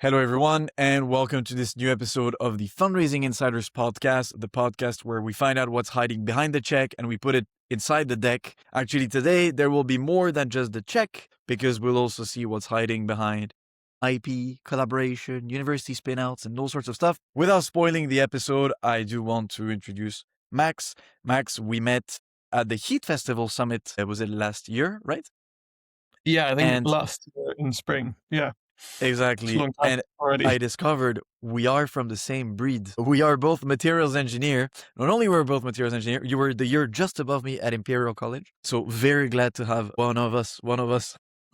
Hello, everyone, and welcome to this new episode of the Fundraising Insiders podcast, the podcast where we find out what's hiding behind the check and we put it inside the deck. Actually, today there will be more than just the check because we'll also see what's hiding behind IP, collaboration, university spinouts, and all sorts of stuff. Without spoiling the episode, I do want to introduce Max. Max, we met at the Heat Festival Summit. Was it last year, right? Yeah, I think last year in spring. Yeah. Exactly. And already. I discovered we are from the same breed. We are both materials engineer. Not only were we both materials engineer, you were the year just above me at Imperial College. So very glad to have one of us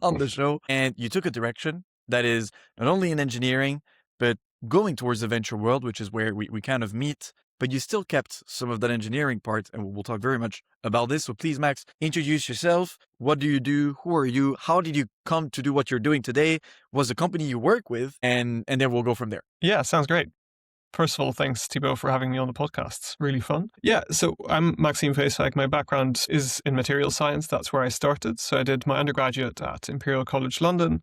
on the show. And you took a direction that is not only in engineering, but going towards the venture world, which is where we kind of meet. But you still kept some of that engineering part, and we'll talk very much about this. So please, Max, introduce yourself. What do you do? Who are you? How did you come to do what you're doing today? What's the company you work with? And then we'll go from there. Yeah, sounds great. First of all, thanks, Thibaut, for having me on the podcast. It's really fun. Yeah, so I'm Maxim Vreeswijk. My background is in material science. That's where I started. So I did my undergraduate at Imperial College London,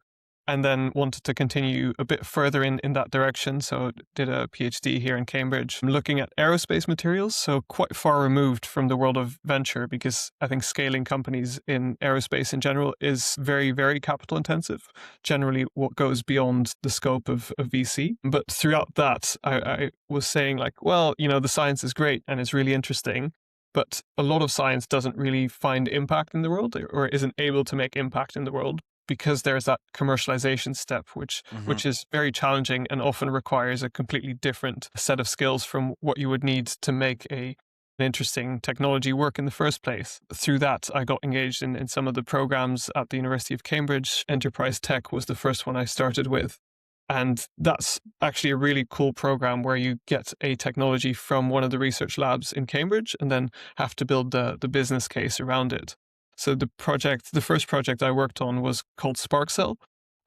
and then wanted to continue a bit further in that direction. So did a PhD here in Cambridge, looking at aerospace materials. So quite far removed from the world of venture, because I think scaling companies in aerospace in general is very, very capital intensive. Generally what goes beyond the scope of VC. But throughout that, I was saying the science is great and it's really interesting, but a lot of science doesn't really find impact in the world or isn't able to make impact in the world, because there's that commercialization step, which is very challenging and often requires a completely different set of skills from what you would need to make an interesting technology work in the first place. Through that, I got engaged in some of the programs at the University of Cambridge. Enterprise Tech was the first one I started with. And that's actually a really cool program where you get a technology from one of the research labs in Cambridge and then have to build the business case around it. So the first project I worked on was called SparkCell,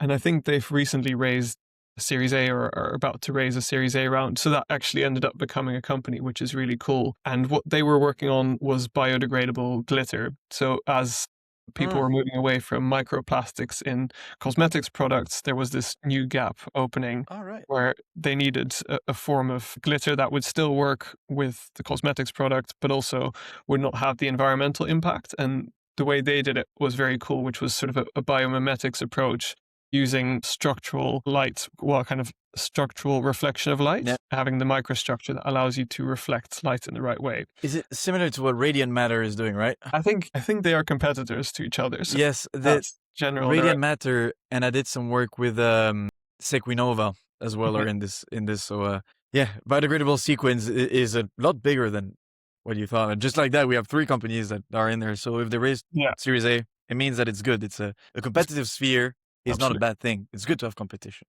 and I think they've recently raised a Series A or are about to raise a Series A round. So that actually ended up becoming a company, which is really cool. And what they were working on was biodegradable glitter. So as people were moving away from microplastics in cosmetics products, there was this new gap opening where they needed a form of glitter that would still work with the cosmetics product, but also would not have the environmental impact. And the way they did it was very cool, which was sort of a biomimetics approach using structural light, kind of structural reflection of light, having the microstructure that allows you to reflect light in the right way. Is it similar to what radiant matter is doing, right? I think they are competitors to each other. So yes, that's general. Radiant matter, and I did some work with Sequinova as well, or in this. So biodegradable sequence is a lot bigger than what you thought. And just like that, we have 3 companies that are in there. So if they raise Series A, it means that it's good. It's a competitive sphere. It's not a bad thing. It's good to have competition.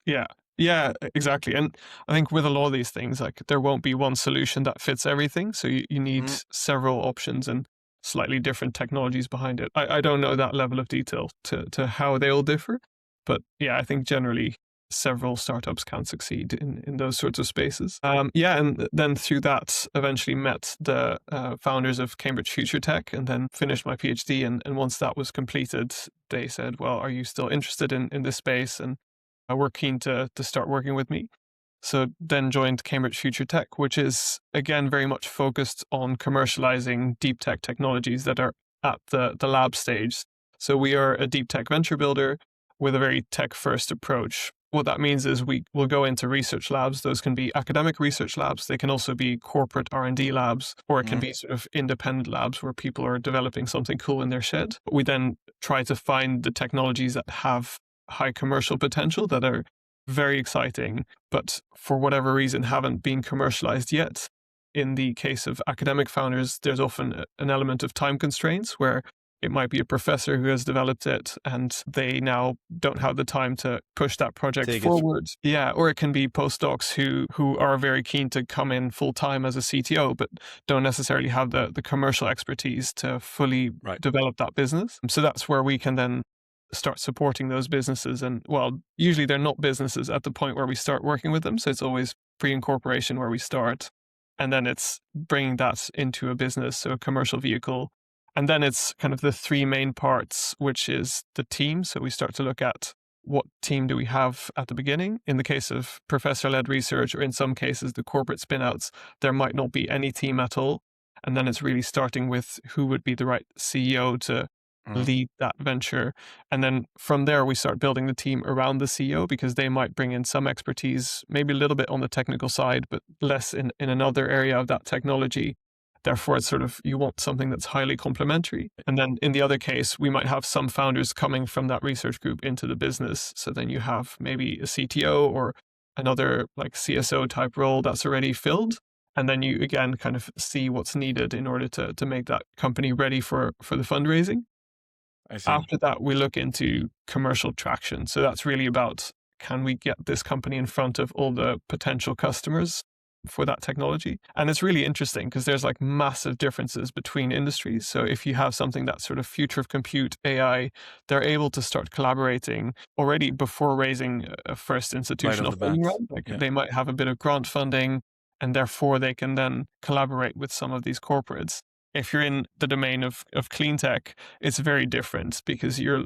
Yeah, exactly. And I think with a lot of these things, there won't be one solution that fits everything. So you need several options and slightly different technologies behind it. I don't know that level of detail to how they all differ. But yeah, I think generally several startups can succeed in those sorts of spaces. And then through that, eventually met the founders of Cambridge Future Tech and then finished my PhD. And once that was completed, they said, well, are you still interested in this space? And were keen to start working with me. So then joined Cambridge Future Tech, which is, again, very much focused on commercializing deep tech technologies that are at the lab stage. So we are a deep tech venture builder with a very tech-first approach. What that means is we will go into research labs. Those can be academic research labs. They can also be corporate R&D labs, or it can be sort of independent labs where people are developing something cool in their shed. But we then try to find the technologies that have high commercial potential, that are very exciting, but for whatever reason haven't been commercialized yet. In the case of academic founders, there's often an element of time constraints where it might be a professor who has developed it and they now don't have the time to push that project forward. Yeah, or it can be postdocs who are very keen to come in full time as a CTO, but don't necessarily have the commercial expertise to fully develop that business. So that's where we can then start supporting those businesses. And usually they're not businesses at the point where we start working with them. So it's always pre-incorporation where we start. And then it's bringing that into a business, so a commercial vehicle. And then it's kind of the 3 main parts, which is the team. So we start to look at what team do we have at the beginning? In the case of professor-led research, or in some cases the corporate spinouts, there might not be any team at all. And then it's really starting with who would be the right CEO to lead that venture. And then from there, we start building the team around the CEO, because they might bring in some expertise, maybe a little bit on the technical side, but less in another area of that technology. Therefore, it's sort of, you want something that's highly complementary. And then in the other case, we might have some founders coming from that research group into the business. So then you have maybe a CTO or another like CSO type role that's already filled. And then you again kind of see what's needed in order to make that company ready for the fundraising. I see. After that, we look into commercial traction. So that's really about, can we get this company in front of all the potential customers for that technology? And it's really interesting because there's like massive differences between industries. So if you have something that's sort of future of compute, AI, they're able to start collaborating already before raising a first institutional funding round. Like they might have a bit of grant funding, and therefore they can then collaborate with some of these corporates. If you're in the domain of clean tech, it's very different, because you're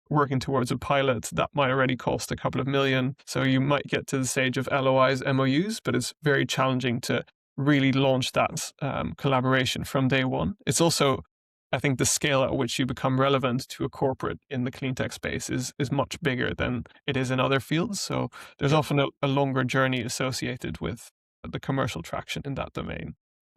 working towards a pilot that might already cost a couple of million. So you might get to the stage of LOIs, MOUs, but it's very challenging to really launch that collaboration from day one. It's also, I think, the scale at which you become relevant to a corporate in the clean tech space is much bigger than it is in other fields. So there's often a longer journey associated with the commercial traction in that domain.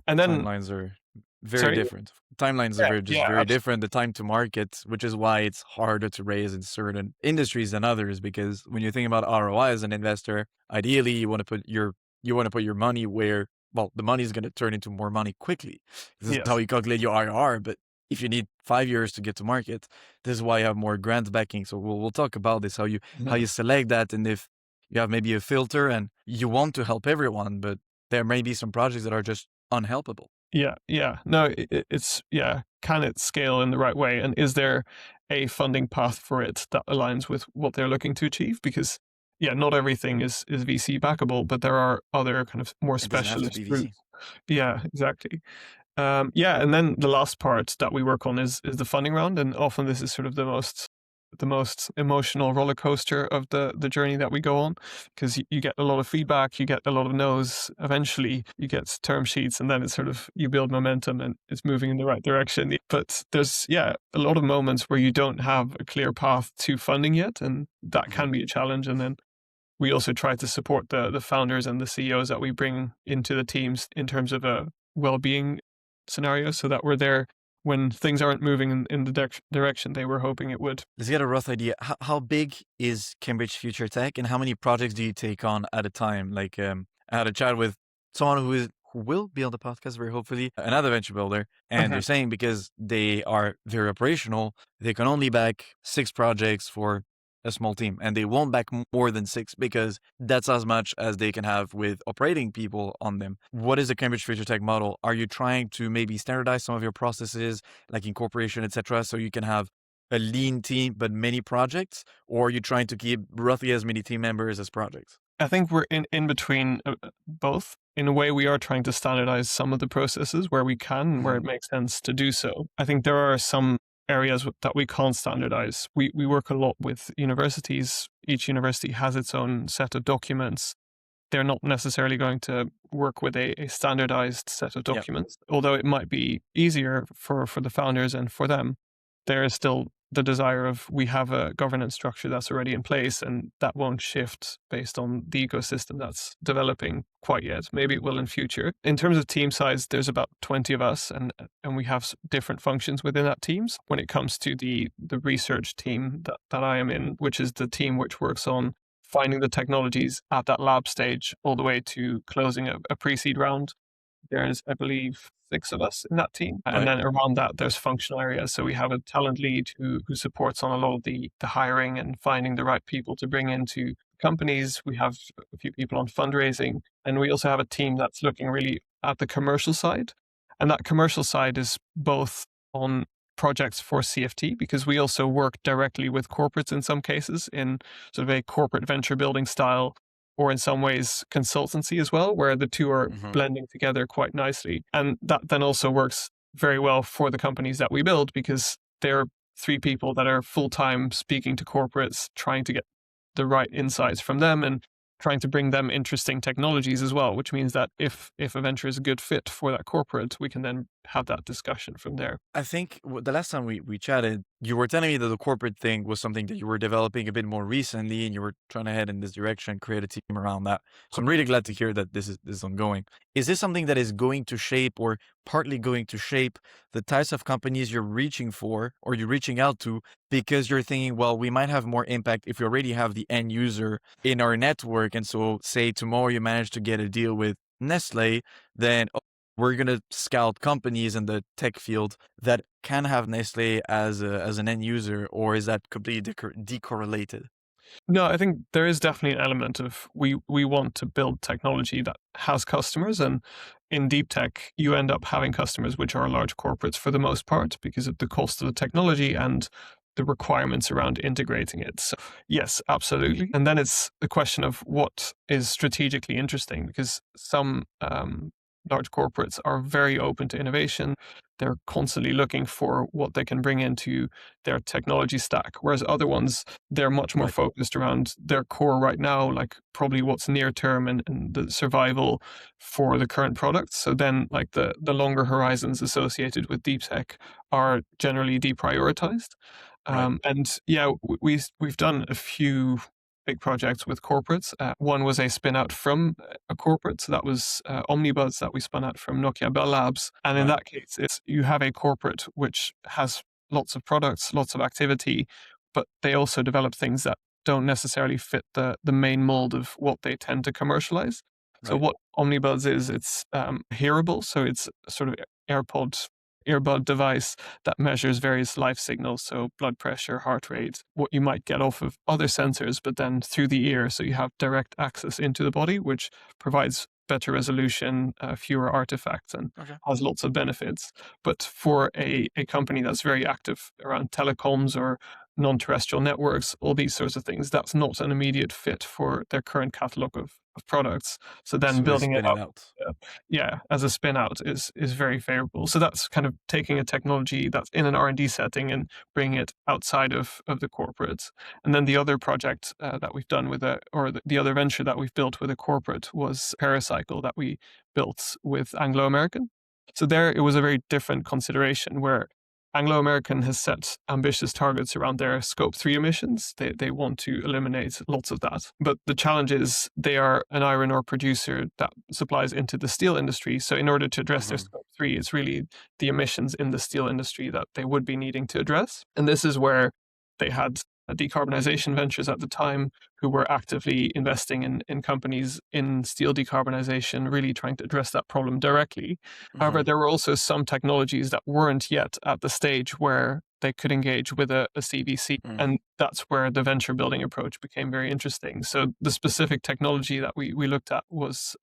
And then timelines are very different. Timelines are very different. The time to market, which is why it's harder to raise in certain industries than others. Because when you think about ROI as an investor, ideally you want to put your money where, well, the money is going to turn into more money quickly. This is how you calculate your IRR. But if you need 5 years to get to market, this is why you have more grant backing. So we'll talk about this, how you select that, and if you have maybe a filter and you want to help everyone, but there may be some projects that are just unhelpable. Yeah. No, it's, can it scale in the right way? And is there a funding path for it that aligns with what they're looking to achieve? Because, not everything is VC backable, but there are other kind of more specialist routes. Yeah, exactly. And then the last part that we work on is the funding round. And often this is sort of the most emotional roller coaster of the journey that we go on, because you get a lot of feedback, you get a lot of no's, eventually you get term sheets, and then it's sort of, you build momentum and it's moving in the right direction. But there's a lot of moments where you don't have a clear path to funding yet, and that can be a challenge. And then we also try to support the founders and the CEOs that we bring into the teams in terms of a well-being scenario, so that we're there when things aren't moving in the direction they were hoping it would. Let's get a rough idea. How big is Cambridge Future Tech, and how many projects do you take on at a time? Like, I had a chat with someone who will be on the podcast very hopefully, another venture builder, and they're saying because they are very operational, they can only back 6 projects for a small team, and they won't back more than 6 because that's as much as they can have with operating people on them. What is the Cambridge Future Tech model? Are you trying to maybe standardize some of your processes, like incorporation, etc., so you can have a lean team but many projects, or are you trying to keep roughly as many team members as projects? I think we're in between both. In a way, we are trying to standardize some of the processes where we can, where it makes sense to do so. I think there are some areas that we can't standardize. We work a lot with universities. Each university has its own set of documents. They're not necessarily going to work with a standardized set of documents, although it might be easier for the founders and for them. There is still the desire of, we have a governance structure that's already in place, and that won't shift based on the ecosystem that's developing quite yet. Maybe it will in future. In terms of team size, there's about 20 of us, and we have different functions within that teams. When it comes to the research team that I am in, which is the team which works on finding the technologies at that lab stage all the way to closing a pre-seed round, there's, I believe, 6 of us in that team. And then around that, there's functional areas. So we have a talent lead who supports on a lot of the hiring and finding the right people to bring into companies. We have a few people on fundraising. And we also have a team that's looking really at the commercial side. And that commercial side is both on projects for CFT, because we also work directly with corporates in some cases in sort of a corporate venture building style, or in some ways consultancy as well, where the two are blending together quite nicely. And that then also works very well for the companies that we build, because they're 3 people that are full-time speaking to corporates, trying to get the right insights from them and trying to bring them interesting technologies as well, which means that if a venture is a good fit for that corporate, we can then have that discussion from there. I think the last time we chatted, you were telling me that the corporate thing was something that you were developing a bit more recently, and you were trying to head in this direction, create a team around that. So I'm really glad to hear that this is ongoing. Is this something that is going to shape, or partly going to shape, the types of companies you're reaching for, or you're reaching out to, because you're thinking, well, we might have more impact if we already have the end user in our network, and so say tomorrow you manage to get a deal with Nestle, then we're going to scout companies in the tech field that can have Nestle as an end user, or is that completely decorrelated? No, I think there is definitely an element of we want to build technology that has customers, and in deep tech, you end up having customers which are large corporates for the most part because of the cost of the technology and the requirements around integrating it. So yes, absolutely. And then it's the question of what is strategically interesting, because some large corporates are very open to innovation. They're constantly looking for what they can bring into their technology stack, whereas other ones, they're much more Right. focused around their core right now, like probably what's near term and the survival for the current products. So then like the longer horizons associated with deep tech are generally deprioritized. Right. And yeah, we've done a few big projects with corporates. One was a spin out from a corporate, so that was Omnibuds that we spun out from Nokia Bell Labs. And in Right. that case, it's you have a corporate which has lots of products, lots of activity, but they also develop things that don't necessarily fit the main mold of what they tend to commercialize. So Right. what Omnibuds is, it's hearable, so it's a sort of earbud device that measures various life signals, so blood pressure, heart rate, what you might get off of other sensors, but then through the ear, so you have direct access into the body, which provides better resolution, fewer artifacts, and Okay. has lots of benefits. But for a company that's very active around telecoms or non-terrestrial networks, all these sorts of things, that's not an immediate fit for their current catalog of products. So then So they building it spin it up, out. yeah, as a spin out is very favorable. So that's kind of taking a technology that's in an R&D setting and bringing it outside of the corporates. And then the other project that we've done with the other venture that we've built with a corporate was PeroCycle that we built with Anglo American. So there it was a very different consideration where Anglo American has set ambitious targets around their scope 3 emissions. They want to eliminate lots of that. But the challenge is they are an iron ore producer that supplies into the steel industry. So, in order to address their Mhm. scope 3, it's really the emissions in the steel industry that they would be needing to address. And this is where they had decarbonization ventures at the time who were actively investing in companies in steel decarbonization, really trying to address that problem directly. However, Mhm. there were also some technologies that weren't yet at the stage where they could engage with a CVC. Mm. And that's where the venture building approach became very interesting. So the specific technology that we looked at was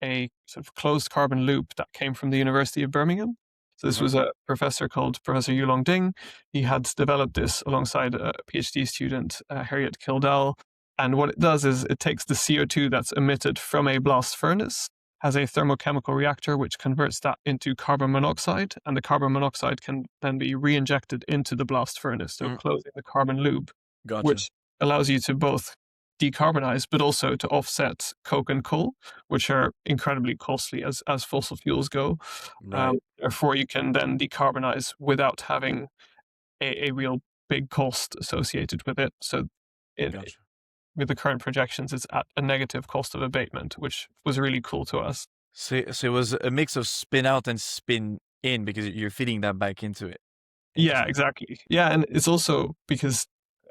a sort of closed carbon loop that came from the University of Birmingham. So this Okay. was a professor called Professor Yulong Ding. He had developed this alongside a PhD student, Harriet Kildall. And what it does is it takes the CO2 that's emitted from a blast furnace, has a thermochemical reactor which converts that into carbon monoxide, and the carbon monoxide can then be re-injected into the blast furnace, so Mm. closing the carbon loop, Gotcha. which allows you to both decarbonize but also to offset coke and coal, which are incredibly costly as fossil fuels go. Right. Therefore, you can then decarbonize without having a real big cost associated with it. So, Gotcha. with the current projections, it's at a negative cost of abatement, which was really cool to us. So it was a mix of spin out and spin in, because you're feeding that back into it. Yeah, Interesting. exactly. Yeah, and it's also because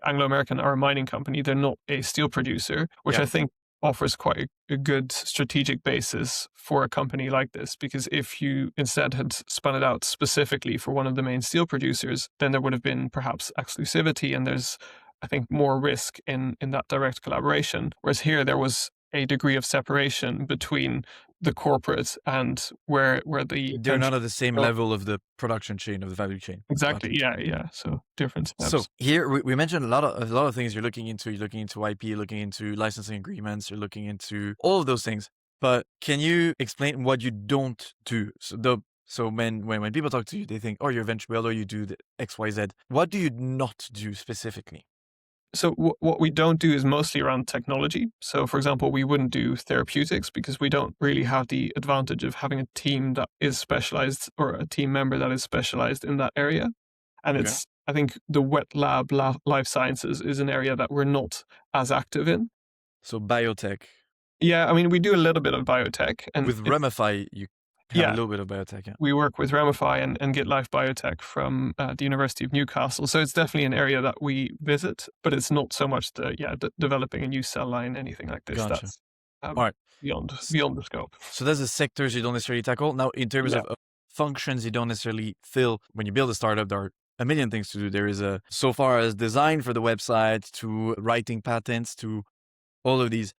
Anglo American are a mining company, they're not a steel producer, which Yeah. I think offers quite a good strategic basis for a company like this. Because if you instead had spun it out specifically for one of the main steel producers, then there would have been perhaps exclusivity, and there's, I think, more risk in that direct collaboration. Whereas here there was a degree of separation between the corporate and where the They're venture not at the same go. level of the production chain, of the value chain. Gotcha. Exactly. Yeah, yeah. So different So steps. here we mentioned a lot of things you're looking into. You're looking into IP, you're looking into licensing agreements, you're looking into all of those things. But can you explain what you don't do? So when people talk to you, they think, oh, you're a venture builder, you do the X, Y, Z. What do you not do specifically? So what we don't do is mostly around technology. So for example, we wouldn't do therapeutics because we don't really have the advantage of having a team that is specialized or a team member that is specialized in that area. And Okay. I think the wet lab, life sciences is an area that we're not as active in. So biotech. Yeah, I mean, we do a little bit of biotech and With Remify, you have a yeah, little bit of biotech, yeah. we work with Remify and Get Life Biotech from the University of Newcastle. So it's definitely an area that we visit, but it's not so much developing a new cell line, anything like this. Gotcha. That's All right. beyond S- beyond the scope. So that's the sectors you don't necessarily tackle. Now, in terms Yeah. of functions you don't necessarily fill when you build a startup, there are a million things to do. There is so far as design for the website to writing patents to all of these.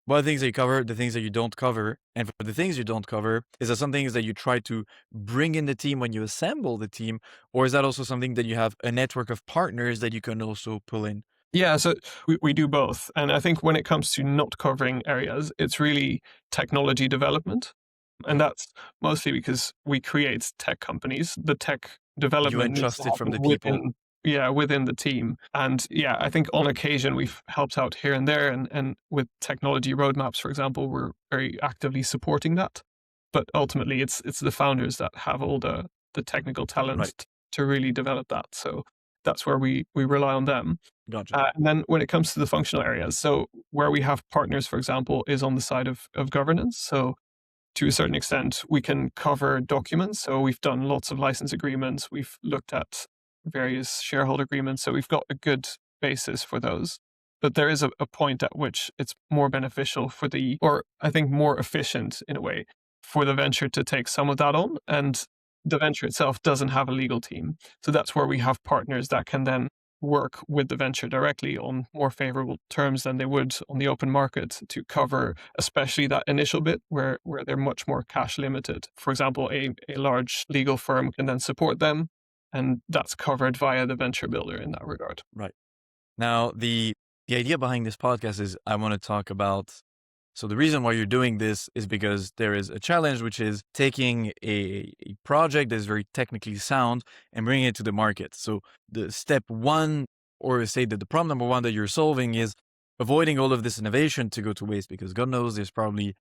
What are the things that you cover, the things that you don't cover? And for the things you don't cover, is that some things that you try to bring in the team when you assemble the team? Or is that also something that you have a network of partners that you can also pull in? Yeah, so we do both. And I think when it comes to not covering areas, it's really technology development. And that's mostly because we create tech companies. The tech You development needs to entrust it from happen the people. within the team. And yeah, I think on occasion we've helped out here and there. And with technology roadmaps, for example, we're very actively supporting that. But ultimately, it's the founders that have all the technical talent Right. to really develop that. So that's where we rely on them. Gotcha. And then when it comes to the functional areas, so where we have partners, for example, is on the side of governance. So to a certain extent, we can cover documents. So we've done lots of license agreements. We've looked at various shareholder agreements. So we've got a good basis for those. But there is a point at which it's more beneficial or I think more efficient in a way, for the venture to take some of that on. And the venture itself doesn't have a legal team. So that's where we have partners that can then work with the venture directly on more favorable terms than they would on the open market to cover especially that initial bit where they're much more cash limited. For example, a large legal firm can then support them, and that's covered via the venture builder in that regard. Right. Now, the idea behind this podcast is I want to talk about. So the reason why you're doing this is because there is a challenge, which is taking a project that is very technically sound and bringing it to the market. So the step one, or say that the problem number one that you're solving is avoiding all of this innovation to go to waste, because God knows there's probably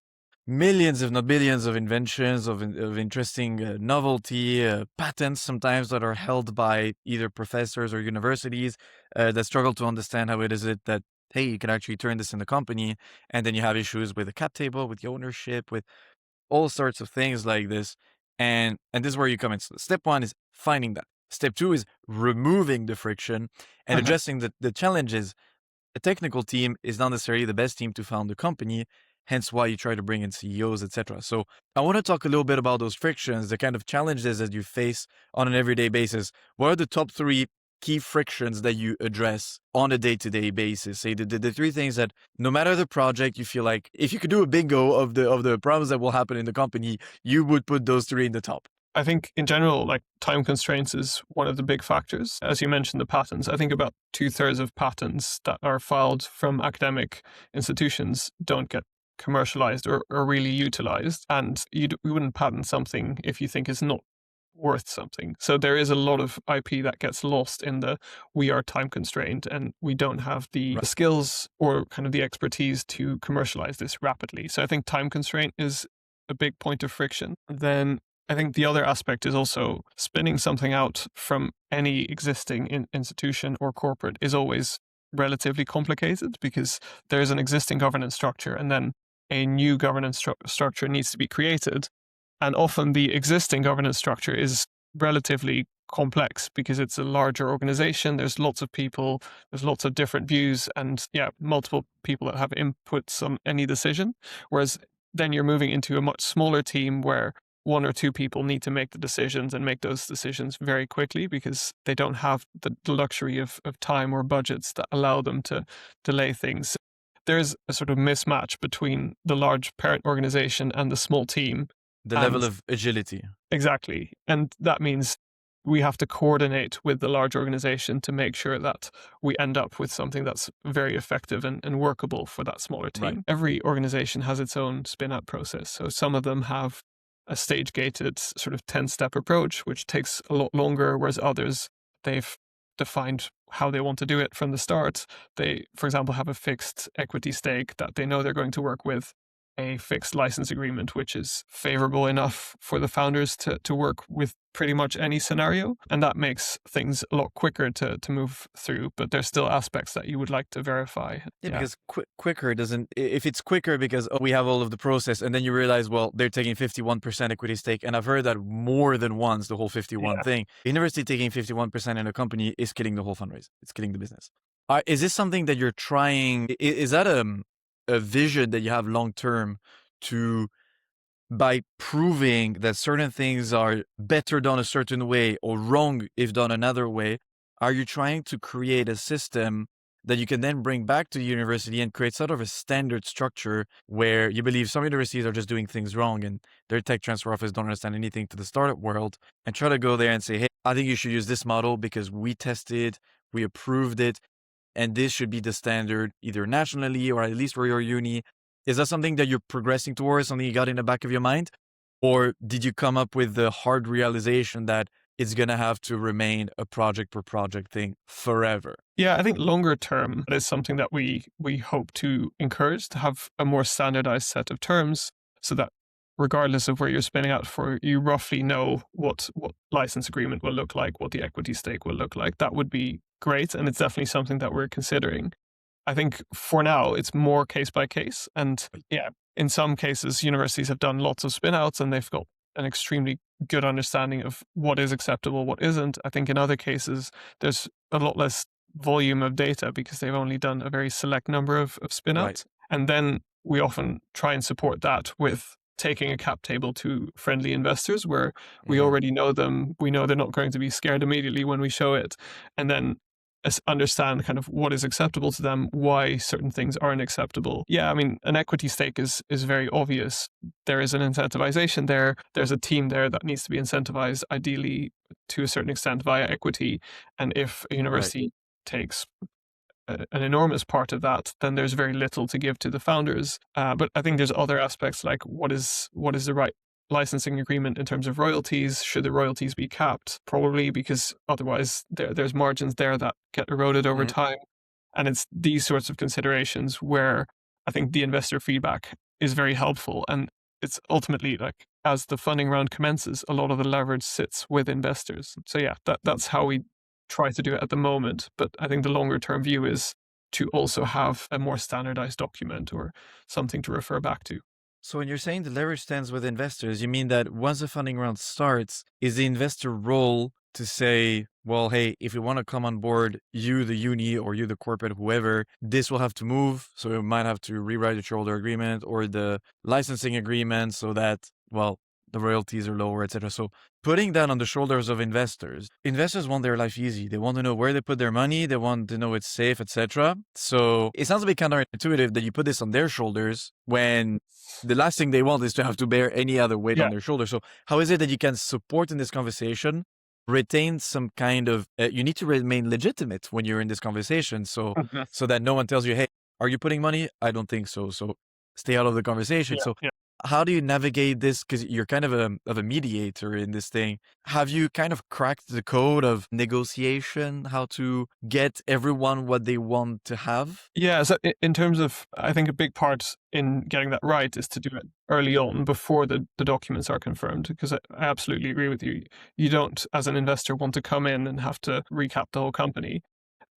millions, if not billions, of inventions, of interesting novelty, patents sometimes that are held by either professors or universities that struggle to understand how it is that, hey, you can actually turn this into a company. And then you have issues with the cap table, with the ownership, with all sorts of things like this. And this is where you come in. So step one is finding that. Step two is removing the friction and addressing the challenges. A technical team is not necessarily the best team to found a company, hence why you try to bring in CEOs, etc. So I want to talk a little bit about those frictions, the kind of challenges that you face on an everyday basis. What are the top three key frictions that you address on a day-to-day basis? Say the three things that no matter the project, you feel like if you could do a bingo of the problems that will happen in the company, you would put those three in the top. I think in general, like time constraints is one of the big factors. As you mentioned, the patents, I think about 2/3 of patents that are filed from academic institutions don't get commercialized or really utilized. And you wouldn't patent something if you think it's not worth something. So there is a lot of IP that gets lost in we are time constrained and we don't have the skills or kind of the expertise to commercialize this rapidly. So I think time constraint is a big point of friction. Then I think the other aspect is also spinning something out from any existing institution or corporate is always relatively complicated because there's an existing governance structure and then a new governance structure needs to be created. And often the existing governance structure is relatively complex because it's a larger organization. There's lots of people, there's lots of different views and multiple people that have inputs on any decision. Whereas then you're moving into a much smaller team where one or two people need to make the decisions and make those decisions very quickly because they don't have the luxury of time or budgets that allow them to delay things. There's a sort of mismatch between the large parent organization and the small team. The level of agility. Exactly. And that means we have to coordinate with the large organization to make sure that we end up with something that's very effective and workable for that smaller team. Right. Every organization has its own spin-out process. So some of them have a stage-gated sort of 10-step approach, which takes a lot longer, whereas others, they've defined how they want to do it from the start. They, for example, have a fixed equity stake that they know they're going to work with, a fixed license agreement, which is favorable enough for the founders to work with pretty much any scenario. And that makes things a lot quicker to move through. But there's still aspects that you would like to verify. Yeah, because quicker doesn't, if it's quicker because we have all of the process and then you realize, well, they're taking 51% equity stake. And I've heard that more than once, the whole 51 thing. University taking 51% in a company is killing the whole fundraise. It's killing the business. Is this something that you're trying, is that a vision that you have long term to, by proving that certain things are better done a certain way or wrong if done another way, are you trying to create a system that you can then bring back to the university and create sort of a standard structure where you believe some universities are just doing things wrong and their tech transfer office don't understand anything to the startup world, and try to go there and say, hey, I think you should use this model because we tested, we approved it, and this should be the standard either nationally or at least for your uni? Is that something that you're progressing towards, something you got in the back of your mind? Or did you come up with the hard realization that it's going to have to remain a project per project thing forever? Yeah, I think longer term is something that we hope to encourage, to have a more standardized set of terms so that regardless of where you're spinning out for, you roughly know what license agreement will look like, what the equity stake will look like. That would be great. And it's definitely something that we're considering. I think for now, it's more case by case. And yeah, in some cases, universities have done lots of spinouts and they've got an extremely good understanding of what is acceptable, what isn't. I think in other cases, there's a lot less volume of data because they've only done a very select number of spinouts. Right. And then we often try and support that with taking a cap table to friendly investors where we already know them. We know they're not going to be scared immediately when we show it. And then understand kind of what is acceptable to them, why certain things aren't acceptable. Yeah, I mean, an equity stake is very obvious. There is an incentivization there. There's a team there that needs to be incentivized, ideally to a certain extent via equity. And if a university takes an enormous part of that, then there's very little to give to the founders. But I think there's other aspects like what is the right licensing agreement in terms of royalties? Should the royalties be capped? Probably, because otherwise there's margins there that get eroded over time. And it's these sorts of considerations where I think the investor feedback is very helpful. And it's ultimately like as the funding round commences, a lot of the leverage sits with investors. So yeah, that's how we try to do it at the moment. But I think the longer term view is to also have a more standardized document or something to refer back to. So when you're saying the leverage stands with investors, you mean that once the funding round starts, is the investor role to say, well, hey, if you want to come on board, you, the uni, or you, the corporate, whoever, this will have to move. So you might have to rewrite the shareholder agreement or the licensing agreement so that, well, the royalties are lower, etc. So putting that on the shoulders of investors want their life easy. They want to know where they put their money. They want to know it's safe, etc. So it sounds a bit counterintuitive that you put this on their shoulders when the last thing they want is to have to bear any other weight on their shoulders. So how is it that you can support in this conversation, retain some kind of, you need to remain legitimate when you're in this conversation. So that no one tells you, hey, are you putting money? I don't think so. So stay out of the conversation. How do you navigate this? Because you're kind of a mediator in this thing. Have you kind of cracked the code of negotiation, how to get everyone what they want to have? Yeah, so in terms of, I think a big part in getting that right is to do it early on before the documents are confirmed, because I absolutely agree with you. You don't, as an investor, want to come in and have to recap the whole company.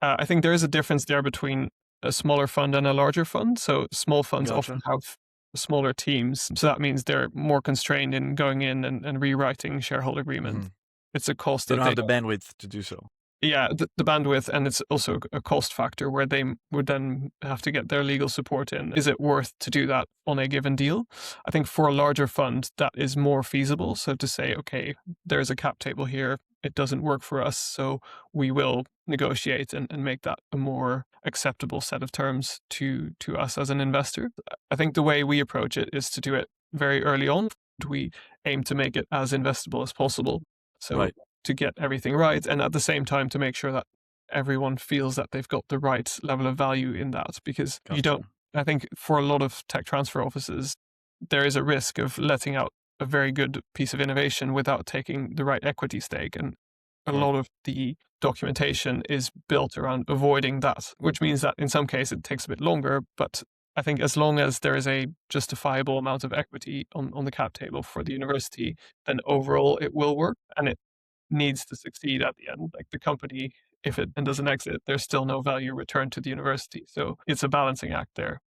I think there is a difference there between a smaller fund and a larger fund. So small funds often have smaller teams. So that means they're more constrained in going in and rewriting shareholder agreement. It's a cost. They don't have the bandwidth to do so. Yeah, the bandwidth, and it's also a cost factor where they would then have to get their legal support in. Is it worth to do that on a given deal? I think for a larger fund, that is more feasible. So to say, okay, there's a cap table here, it doesn't work for us, so we will negotiate and make that a more acceptable set of terms to us as an investor. I think the way we approach it is to do it very early on. We aim to make it as investable as possible. So to get everything right, and at the same time to make sure that everyone feels that they've got the right level of value in that, because you don't, I think for a lot of tech transfer offices, there is a risk of letting out a very good piece of innovation without taking the right equity stake. And a lot of the documentation is built around avoiding that, which means that in some cases it takes a bit longer, but I think as long as there is a justifiable amount of equity on the cap table for the university, then overall it will work, and it needs to succeed at the end. Like the company, if it doesn't exit, there's still no value returned to the university. So it's a balancing act there.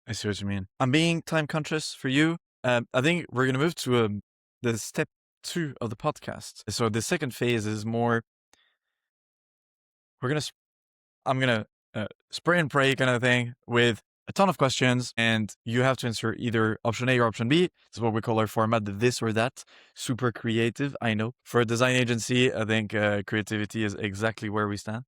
I see what you mean. I'm being time conscious for you. I think we're going to move to the step 2 of the podcast. So the second phase is more, I'm going to spray and pray kind of thing with a ton of questions, and you have to answer either option A or option B. This is what we call our format, the this or that. Super creative, I know. For a design agency, I think creativity is exactly where we stand.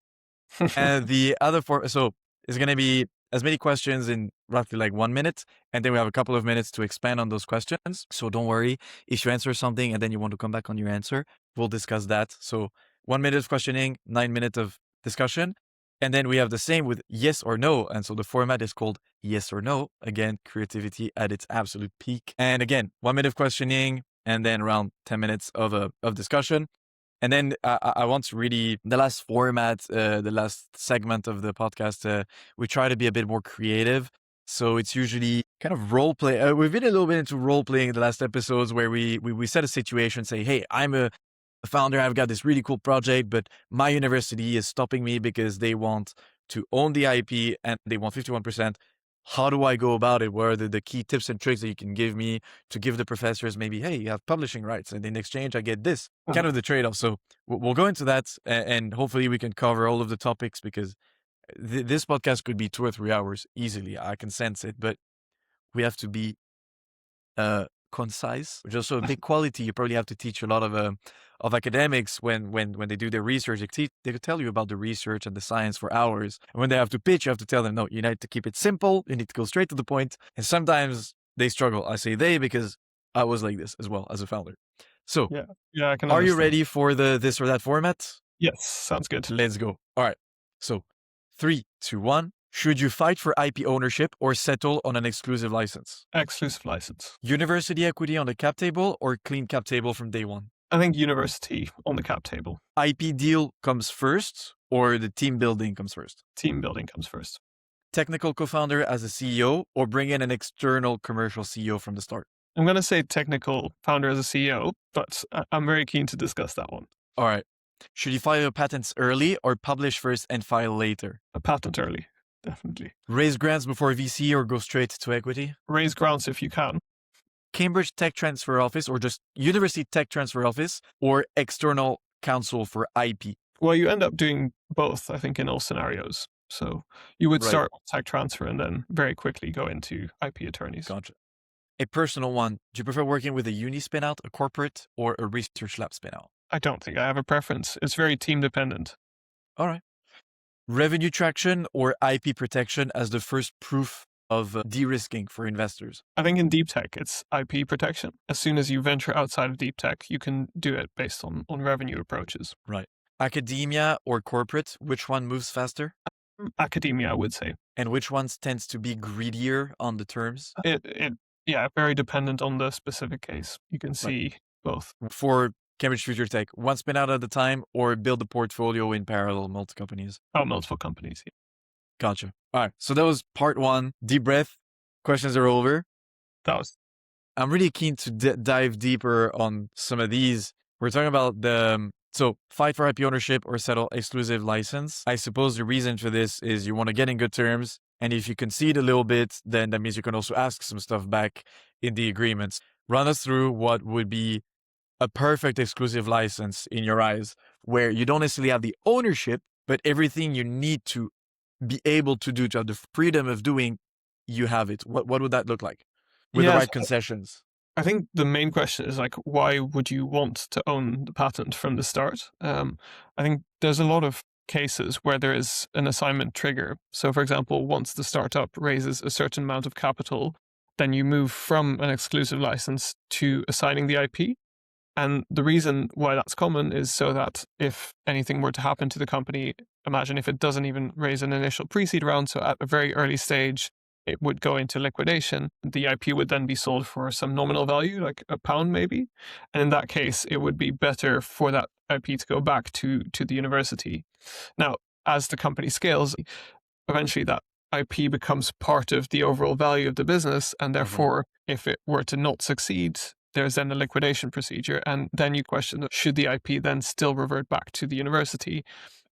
And the other so it's going to be as many questions in roughly like 1 minute, and then we have a couple of minutes to expand on those questions. So don't worry, if you answer something and then you want to come back on your answer, we'll discuss that. So 1 minute of questioning, 9 minutes of discussion. And then we have the same with yes or no. And so the format is called yes or no. Again, creativity at its absolute peak. And again, 1 minute of questioning and then around 10 minutes of discussion. And then I want to really, the last format, the last segment of the podcast, we try to be a bit more creative. So it's usually kind of role play. We've been a little bit into role playing in the last episodes where we set a situation, say, hey, I'm a founder, I've got this really cool project, but my university is stopping me because they want to own the IP and they want 51%. How do I go about it? What are the key tips and tricks that you can give me to give the professors maybe, hey, you have publishing rights and in exchange I get this, kind of the trade-off. So we'll go into that and hopefully we can cover all of the topics because this podcast could be 2 or 3 hours easily. I can sense it, but we have to be concise, which is also a big quality. You probably have to teach a lot of academics when they do their research. They could tell you about the research and the science for hours. And when they have to pitch, you have to tell them, no, you need to keep it simple. You need to go straight to the point. And sometimes they struggle. I say they because I was like this as well as a founder. So yeah, I can are understand. you ready for the this or that format? Yes, sounds good. Let's go. All right. So 3, 2, 1. Should you fight for IP ownership or settle on an exclusive license? Exclusive license. University equity on the cap table or clean cap table from day one? I think university on the cap table. IP deal comes first or the team building comes first? Team building comes first. Technical co-founder as a CEO or bring in an external commercial CEO from the start? I'm going to say technical founder as a CEO, but I'm very keen to discuss that one. All right. Should you file your patents early or publish first and file later? A patent early. Definitely. Raise grants before VC or go straight to equity? Raise grants if you can. Cambridge Tech Transfer Office or just University Tech Transfer Office or external counsel for IP? Well, you end up doing both, I think, in all scenarios. So you would start with tech transfer and then very quickly go into IP attorneys. Gotcha. A personal one. Do you prefer working with a uni spinout, a corporate, or a research lab spinout? I don't think I have a preference. It's very team dependent. All right. Revenue traction or IP protection as the first proof of de-risking for investors? I think in deep tech, it's IP protection. As soon as you venture outside of deep tech, you can do it based on revenue approaches. Right. Academia or corporate, which one moves faster? Academia, I would say. And which ones tends to be greedier on the terms? Yeah, very dependent on the specific case. You can see both. For Cambridge Future Tech, one spin out at a time or build a portfolio in parallel, multiple companies? Oh, multiple companies. Yeah. Gotcha. All right. So that was part 1. Deep breath. Questions are over. I'm really keen to dive deeper on some of these. We're talking about so fight for IP ownership or settle exclusive license. I suppose the reason for this is you want to get in good terms. And if you concede a little bit, then that means you can also ask some stuff back in the agreements. Run us through what would be a perfect exclusive license in your eyes, where you don't necessarily have the ownership, but everything you need to be able to do, to have the freedom of doing, you have it. What would that look like with the right concessions? I think the main question is like, why would you want to own the patent from the start? I think there's a lot of cases where there is an assignment trigger. So for example, once the startup raises a certain amount of capital, then you move from an exclusive license to assigning the IP. And the reason why that's common is so that if anything were to happen to the company, imagine if it doesn't even raise an initial pre-seed round, so at a very early stage, it would go into liquidation. The IP would then be sold for some nominal value, like £1 maybe. And in that case, it would be better for that IP to go back to the university. Now, as the company scales, eventually that IP becomes part of the overall value of the business, and therefore, if it were to not succeed, there's then a liquidation procedure, and then you question, should the IP then still revert back to the university?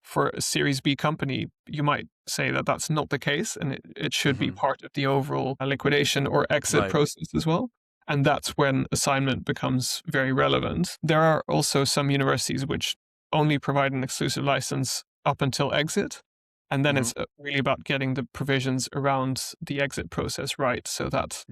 For a Series B company, you might say that that's not the case, and it should be part of the overall liquidation or exit process as well. And that's when assignment becomes very relevant. There are also some universities which only provide an exclusive license up until exit. And then it's really about getting the provisions around the exit process right, so that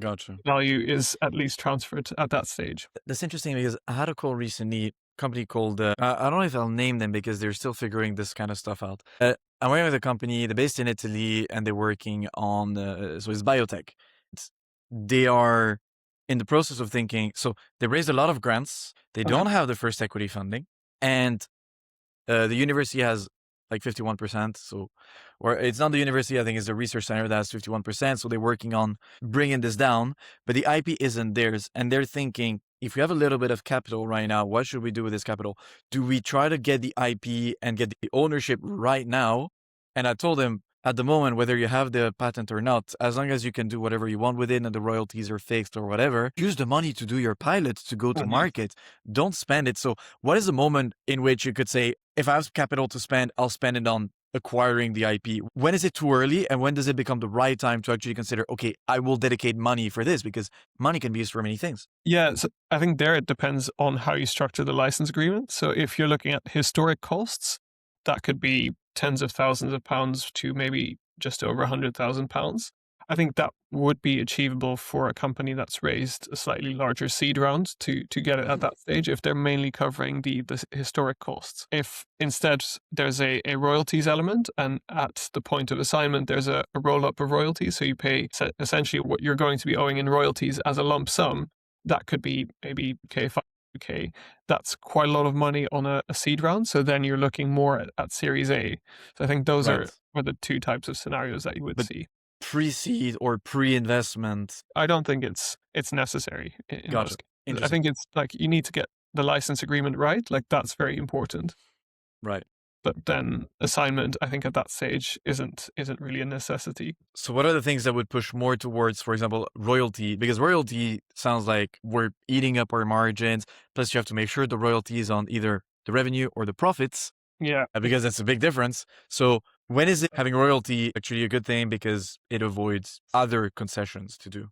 value is at least transferred at that stage. That's interesting because I had a call recently, company called, I don't know if I'll name them because they're still figuring this kind of stuff out. I'm working with a company, they're based in Italy and they're working on, so it's biotech. They are in the process of thinking, so they raised a lot of grants. They don't have the first equity funding, and the university has like 51%. So, or it's not the university, I think it's the research center that has 51%. So they're working on bringing this down, but the IP isn't theirs. And they're thinking, if we have a little bit of capital right now, what should we do with this capital? Do we try to get the IP and get the ownership right now? And I told them, at the moment, whether you have the patent or not, as long as you can do whatever you want with it and the royalties are fixed or whatever, use the money to do your pilot, to go to market. Don't spend it. So what is the moment in which you could say, if I have capital to spend, I'll spend it on acquiring the IP? When is it too early? And when does it become the right time to actually consider, okay, I will dedicate money for this, because money can be used for many things? Yeah, so I think there it depends on how you structure the license agreement. So if you're looking at historic costs, that could be tens of thousands of pounds to maybe just over £100,000. I think that would be achievable for a company that's raised a slightly larger seed round to get it at that stage, if they're mainly covering the historic costs. If instead there's a royalties element, and at the point of assignment there's a roll-up of royalties, so you pay essentially what you're going to be owing in royalties as a lump sum, that could be maybe $5,000. That's quite a lot of money on a seed round. So then you're looking more at Series A. So I think those are the two types of scenarios that you would see. Pre-seed or pre-investment? I don't think it's necessary in most cases. I think it's like you need to get the license agreement right. Like that's very important. Right. But then assignment, I think at that stage isn't really a necessity. So what are the things that would push more towards, for example, royalty? Because royalty sounds like we're eating up our margins. Plus you have to make sure the royalty is on either the revenue or the profits. Yeah. Because that's a big difference. So when is it having royalty actually a good thing because it avoids other concessions to do?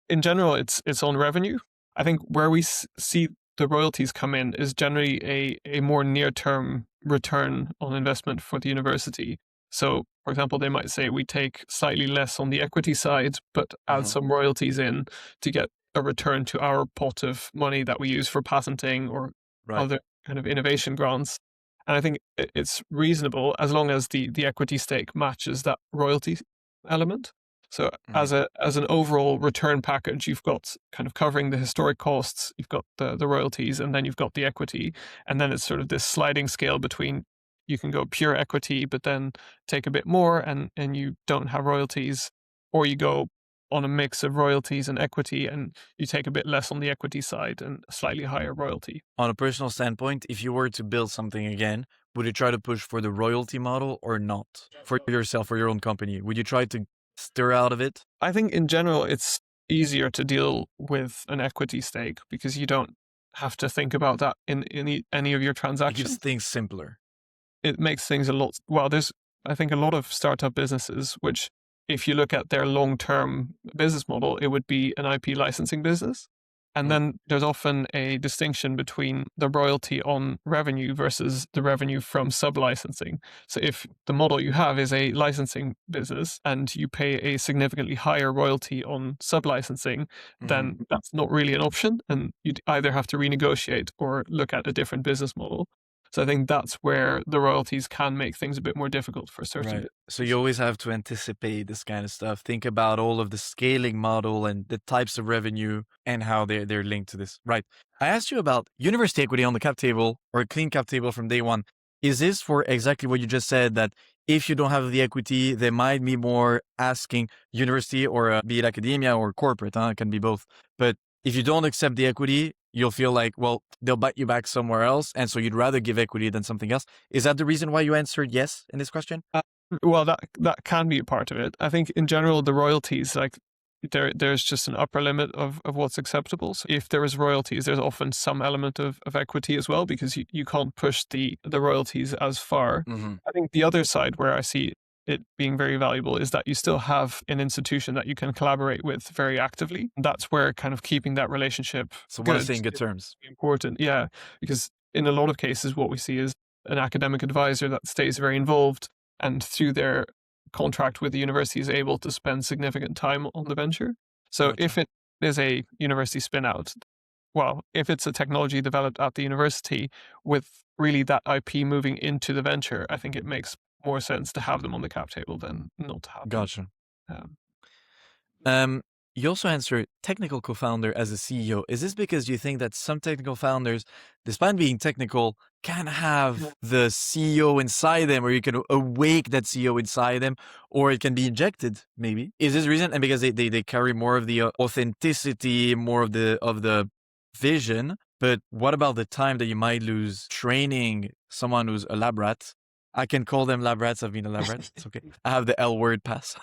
In general, it's on revenue. I think where we see the royalties come in is generally a more near-term return on investment for the university. So, for example, they might say we take slightly less on the equity side, but add some royalties in to get a return to our pot of money that we use for patenting or other kind of innovation grants. And I think it's reasonable as long as the equity stake matches that royalty element. So as an overall return package, you've got kind of covering the historic costs, you've got the royalties, and then you've got the equity. And then it's sort of this sliding scale between you can go pure equity, but then take a bit more and you don't have royalties, or you go on a mix of royalties and equity and you take a bit less on the equity side and a slightly higher royalty. On a personal standpoint, if you were to build something again, would you try to push for the royalty model or not? For yourself, for your own company, would you try to stir out of it? I think in general, it's easier to deal with an equity stake because you don't have to think about that in any of your transactions. It keeps things simpler. It makes things there's, I think, a lot of startup businesses, which if you look at their long-term business model, it would be an IP licensing business. And then there's often a distinction between the royalty on revenue versus the revenue from sub-licensing. So if the model you have is a licensing business and you pay a significantly higher royalty on sub-licensing, then that's not really an option. And you'd either have to renegotiate or look at a different business model. So I think that's where the royalties can make things a bit more difficult for certain. Right. So you always have to anticipate this kind of stuff. Think about all of the scaling model and the types of revenue and how they're linked to this. Right. I asked you about university equity on the cap table or a clean cap table from day one. Is this for exactly what you just said, that if you don't have the equity, there might be more asking university or be it academia or corporate, it can be both. But if you don't accept the equity, you'll feel like, well, they'll bite you back somewhere else. And so you'd rather give equity than something else. Is that the reason why you answered yes in this question? Well, that can be a part of it. I think in general, the royalties, like there's just an upper limit of what's acceptable. So if there is royalties, there's often some element of equity as well, because you can't push the royalties as far. Mm-hmm. I think the other side where I see it being very valuable is that you still have an institution that you can collaborate with very actively. That's where kind of keeping that relationship So what is in good terms? Important, yeah, because in a lot of cases, what we see is an academic advisor that stays very involved, and through their contract with the university is able to spend significant time on the venture. So Gotcha. if it is a university spin-out, well, if it's a technology developed at the university with really that IP moving into the venture, I think it makes more sense to have them on the cap table than not to have Gotcha. them. You also answered technical co-founder as a CEO. Is this because you think that some technical founders, despite being technical, can have the CEO inside them, or you can awake that CEO inside them, or it can be injected, maybe? Is this the reason? And because they carry more of the authenticity, more of the vision. But what about the time that you might lose training someone who's a lab rat? I can call them lab rats. I've been a lab rat. It's okay. I have the L word pass.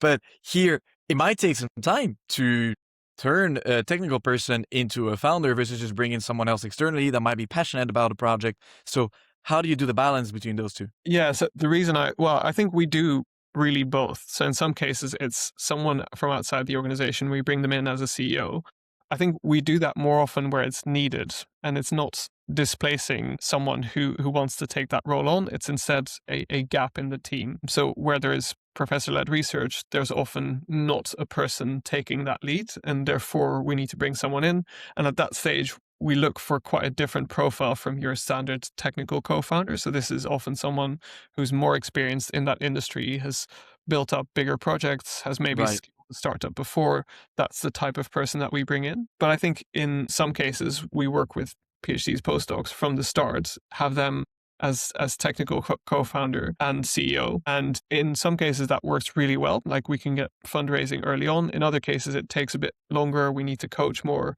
But here, it might take some time to turn a technical person into a founder versus just bringing someone else externally that might be passionate about a project. So how do you do the balance between those two? Yeah, so the reason I think we do really both. So in some cases, it's someone from outside the organization. We bring them in as a CEO. I think we do that more often where it's needed, and it's not displacing someone who wants to take that role on. It's instead a gap in the team. So where there is professor-led research, there's often not a person taking that lead, and therefore we need to bring someone in. And at that stage, we look for quite a different profile from your standard technical co-founder. So this is often someone who's more experienced in that industry, has built up bigger projects, has maybe scaled a startup before. That's the type of person that we bring in. But I think in some cases, we work with PhDs, postdocs from the start, have them as technical co-founder and CEO. And in some cases that works really well. Like we can get fundraising early on. In other cases, it takes a bit longer. We need to coach more.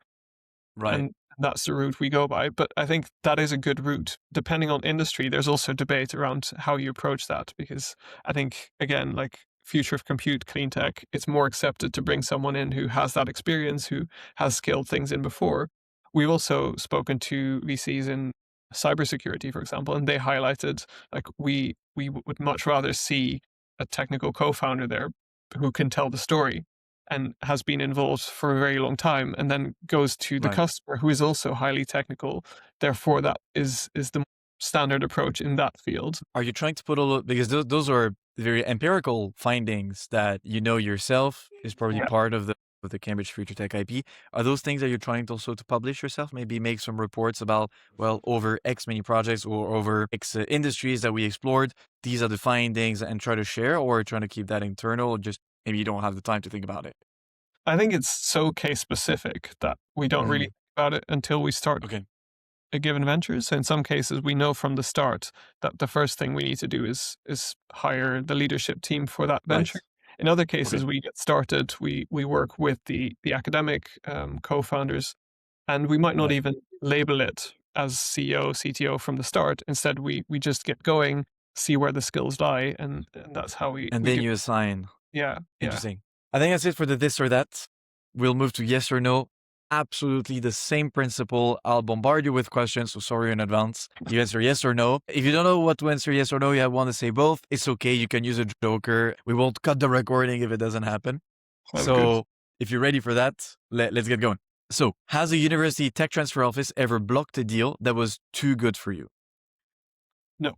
Right. And that's the route we go by. But I think that is a good route. Depending on industry, there's also debate around how you approach that. Because I think, again, like future of compute, clean tech, it's more accepted to bring someone in who has that experience, who has scaled things in before. We've also spoken to VCs in cybersecurity, for example, and they highlighted like we would much rather see a technical co-founder there who can tell the story and has been involved for a very long time, and then goes to the customer who is also highly technical. Therefore, that is the standard approach in that field. Are you trying to put all of, because those are very empirical findings that you know yourself is probably part of the Cambridge Future Tech IP. Are those things that you're trying to also to publish yourself? Maybe make some reports about, well, over X many projects or over X industries that we explored, these are the findings, and try to share, or trying to keep that internal, or just maybe you don't have the time to think about it? I think it's so case specific that we don't really think about it until we start a given venture. So in some cases, we know from the start that the first thing we need to do is hire the leadership team for that venture. In other cases, we get started, we work with the academic co-founders, and we might not even label it as CEO, CTO from the start. Instead, we just get going, see where the skills lie, and that's how we... And then you assign. Yeah. Interesting. I think that's it for the this or that. We'll move to yes or no. Absolutely the same principle. I'll bombard you with questions, so sorry in advance. You answer yes or no. If you don't know what to answer yes or no, you want to say both, it's okay. You can use a joker. We won't cut the recording if it doesn't happen. So if you're ready for that, let's get going. So has a university tech transfer office ever blocked a deal that was too good for you? No.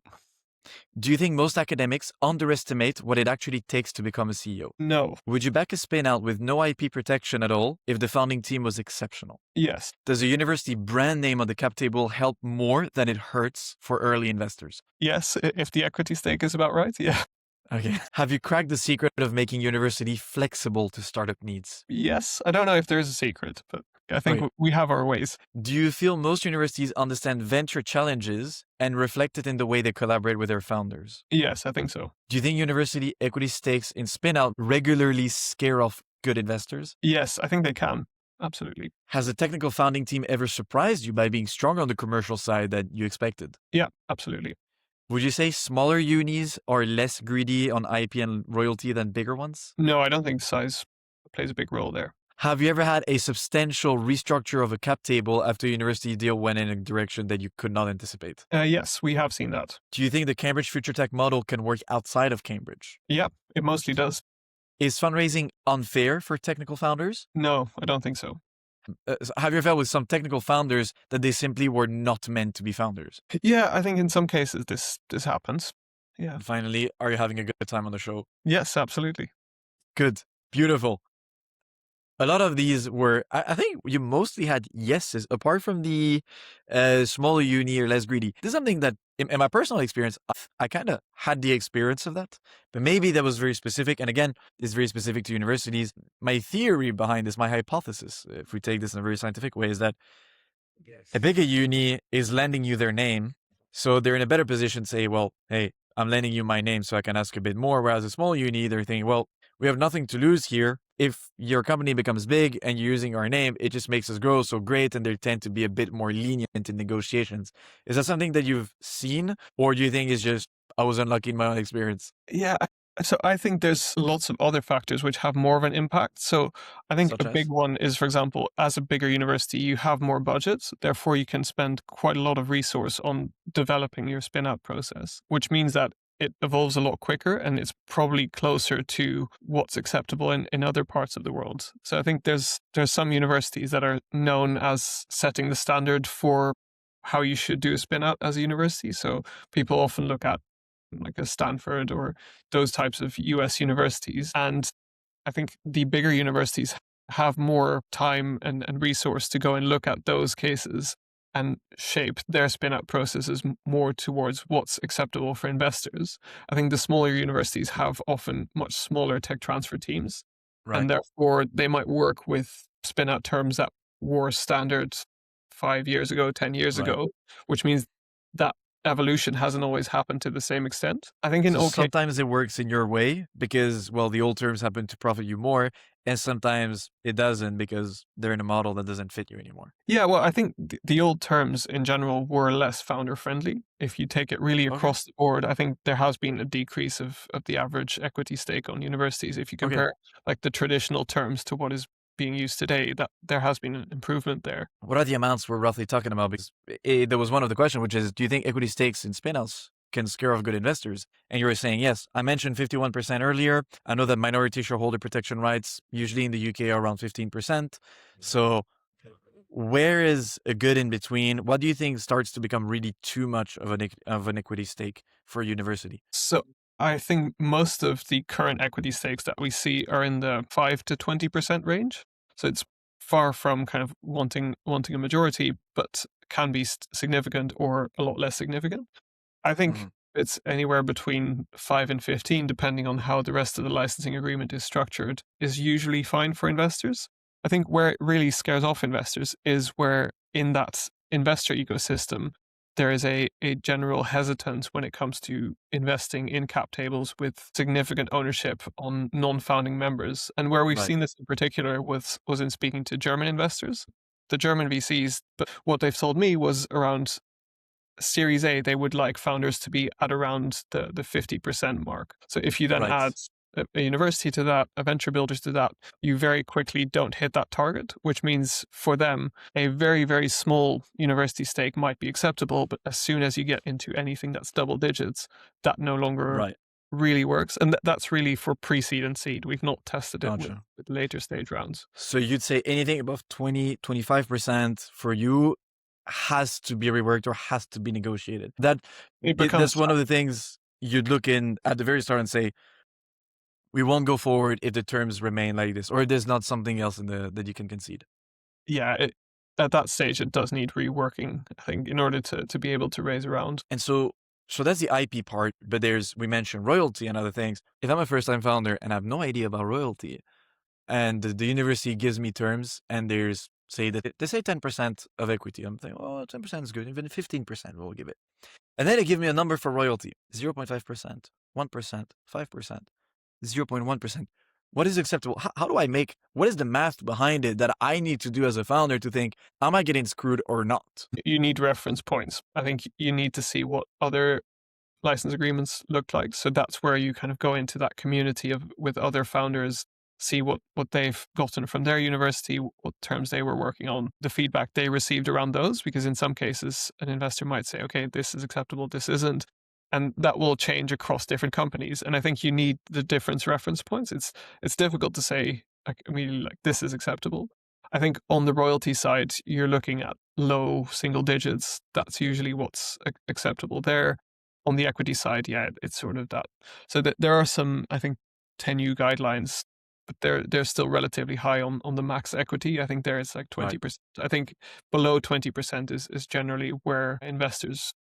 Do you think most academics underestimate what it actually takes to become a CEO? No. Would you back a spin-out with no IP protection at all if the founding team was exceptional? Yes. Does a university brand name on the cap table help more than it hurts for early investors? Yes, if the equity stake is about right, yeah. Okay. Have you cracked the secret of making university flexible to startup needs? Yes. I don't know if there's a secret, but I think we have our ways. Do you feel most universities understand venture challenges and reflect it in the way they collaborate with their founders? Yes, I think so. Do you think university equity stakes in spin-out regularly scare off good investors? Yes, I think they can. absolutely. Has the technical founding team ever surprised you by being stronger on the commercial side than you expected? Yeah, absolutely. Would you say smaller unis are less greedy on IP and royalty than bigger ones? No, I don't think size plays a big role there. Have you ever had a substantial restructure of a cap table after a university deal went in a direction that you could not anticipate? Yes, we have seen that. Do you think the Cambridge Future Tech model can work outside of Cambridge? Yeah, it mostly does. Is fundraising unfair for technical founders? No, I don't think so. Have you ever felt with some technical founders that they simply were not meant to be founders? Yeah, I think in some cases this happens. Yeah. And finally, are you having a good time on the show? Yes, absolutely. Good. Beautiful. A lot of these were, I think you mostly had yeses, apart from the smaller uni or less greedy. This is something that, in my personal experience, I kind of had the experience of that, but maybe that was very specific. And again, it's very specific to universities. My theory behind this, my hypothesis, if we take this in a very scientific way, is that a bigger uni is lending you their name. So they're in a better position to say, well, hey, I'm lending you my name so I can ask a bit more. Whereas a small uni, they're thinking, well, we have nothing to lose here. If your company becomes big and you're using our name, it just makes us grow so great, and they tend to be a bit more lenient in negotiations. Is that something that you've seen, or do you think it's just I was unlucky in my own experience? Yeah. So I think there's lots of other factors which have more of an impact. So I think Such a big as? one is, for example, as a bigger university, you have more budgets. Therefore, you can spend quite a lot of resource on developing your spin-out process, which means that it evolves a lot quicker and it's probably closer to what's acceptable in other parts of the world. So I think there's some universities that are known as setting the standard for how you should do a spin-out as a university. So people often look at like a Stanford or those types of US universities. And I think the bigger universities have more time and resource to go and look at those cases and shape their spin-out processes more towards what's acceptable for investors. I think the smaller universities have often much smaller tech transfer teams, Right. and therefore they might work with spin-out terms that were standard 5 years ago, 10 years Right. ago, which means that evolution hasn't always happened to the same extent. I think in So OK, sometimes it works in your way because, well, the old terms happen to profit you more, and sometimes it doesn't because they're in a model that doesn't fit you anymore. yeah, well, I think the old terms in general were less founder friendly. If you take it really Okay. across the board, I think there has been a decrease of the average equity stake on universities. If you Okay. compare like the traditional terms to what is being used today, that there has been an improvement there. What are the amounts we're roughly talking about? Because there was one of the questions, which is, do you think equity stakes in spinouts can scare off good investors? And you were saying, yes. I mentioned 51% earlier. I know that minority shareholder protection rights, usually in the UK, are around 15%. So where is a good in between? What do you think starts to become really too much of an equity stake for a university? So I think most of the current equity stakes that we see are in the 5 to 20% range. So it's far from kind of wanting a majority, but can be significant or a lot less significant. I think Mhm. it's anywhere between 5 and 15, depending on how the rest of the licensing agreement is structured, is usually fine for investors. I think where it really scares off investors is where in that investor ecosystem, there is a general hesitance when it comes to investing in cap tables with significant ownership on non-founding members. And where we've Right. seen this in particular was in speaking to German investors. The German VCs, but what they've told me was around Series A, they would like founders to be at around the 50% mark. So if you then Right. add a university to that, a venture builders to that, you very quickly don't hit that target, which means for them, a very, very small university stake might be acceptable. But as soon as you get into anything that's double digits, that no longer Right. really works. And that's really for pre-seed and seed. We've not tested it with Gotcha. later stage rounds. So you'd say anything above 20, 25% for you has to be reworked or has to be negotiated. It becomes That's one of the things you'd look in at the very start and say, we won't go forward if the terms remain like this, or if there's not something else that you can concede. yeah, at that stage, it does need reworking, I think, in order to be able to raise a round. And so that's the IP part, but we mentioned royalty and other things. If I'm a first time founder and I have no idea about royalty, and the university gives me terms and they say 10% of equity, I'm thinking, oh, 10% is good. Even 15% we'll give it. And then they give me a number for royalty, 0.5%, 1%, 5%, 0.1%. what is acceptable? How do I make, what is the math behind it that I need to do as a founder to think, am I getting screwed or not? You need reference points. I think you need to see what other license agreements look like. So that's where you kind of go into that community with other founders, see what they've gotten from their university, what terms they were working on, the feedback they received around those, because in some cases an investor might say, okay, this is acceptable, this isn't. And that will change across different companies. And I think you need the different reference points. It's difficult to say, like, immediately, like, this is acceptable. I think on the royalty side, you're looking at low single digits. That's usually what's acceptable there. On the equity side, yeah, it's sort of that. So there are some, I think, 10U guidelines, but they're still relatively high on the max equity. I think there it's like 20%. Right. I think below 20% is generally where investors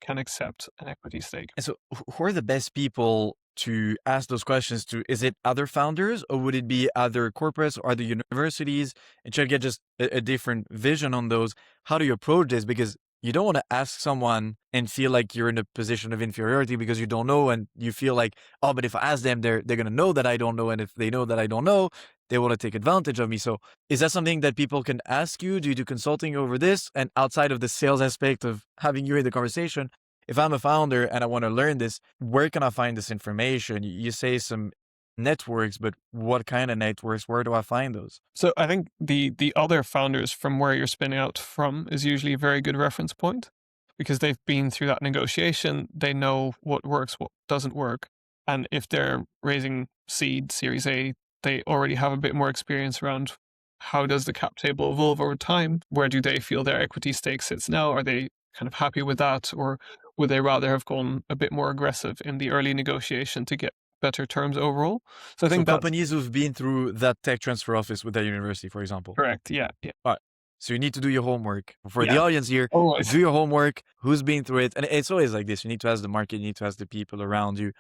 can accept an equity stake. And so who are the best people to ask those questions to? Is it other founders, or would it be other corporates or other universities, and try to get just a different vision on those? How do you approach this? Because you don't want to ask someone and feel like you're in a position of inferiority because you don't know, and you feel like, oh, but if I ask them, they're going to know that I don't know. And if they know that I don't know, they want to take advantage of me. So is that something that people can ask you? Do you do consulting over this? And outside of the sales aspect of having you in the conversation, if I'm a founder and I want to learn this, where can I find this information? You say some networks, but what kind of networks? Where do I find those? So I think the other founders from where you're spinning out from is usually a very good reference point, because they've been through that negotiation. They know what works, what doesn't work. And if they're raising seed, Series A, they already have a bit more experience around how does the cap table evolve over time? Where do they feel their equity stake sits now? Are they kind of happy with that? Or would they rather have gone a bit more aggressive in the early negotiation to get better terms overall? So I think companies who've been through that tech transfer office with their university, for example. Correct. Yeah. All right. So you need to do your homework. For the audience here, do your homework. Who's been through it? And it's always like this. You need to ask the market. You need to ask the people around you.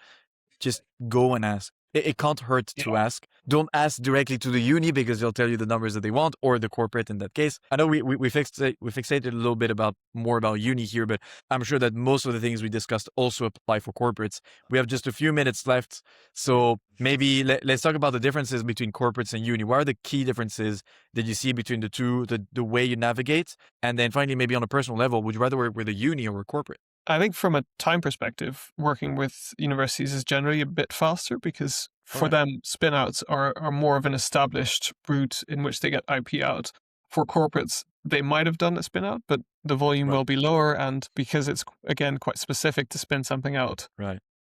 Just go and ask. It can't hurt to ask. Don't ask directly to the uni, because they'll tell you the numbers that they want, or the corporate in that case. I know we fixated a little bit more about uni here, but I'm sure that most of the things we discussed also apply for corporates. We have just a few minutes left. So maybe let's talk about the differences between corporates and uni. What are the key differences that you see between the two, the way you navigate? And then finally, maybe on a personal level, would you rather work with a uni or a corporate? I think from a time perspective, working with universities is generally a bit faster, because for them, spinouts are more of an established route in which they get IP out. For corporates, they might have done a spinout, but the volume will be lower. And because it's, again, quite specific to spin something out,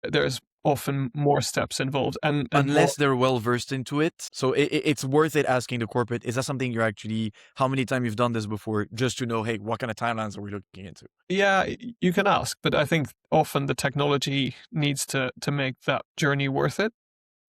there's often more steps involved. And unless they're well versed into it. So it's worth it asking the corporate, is that something you're actually, how many times you've done this before, just to know, hey, what kind of timelines are we looking into? Yeah, you can ask, but I think often the technology needs to make that journey worth it.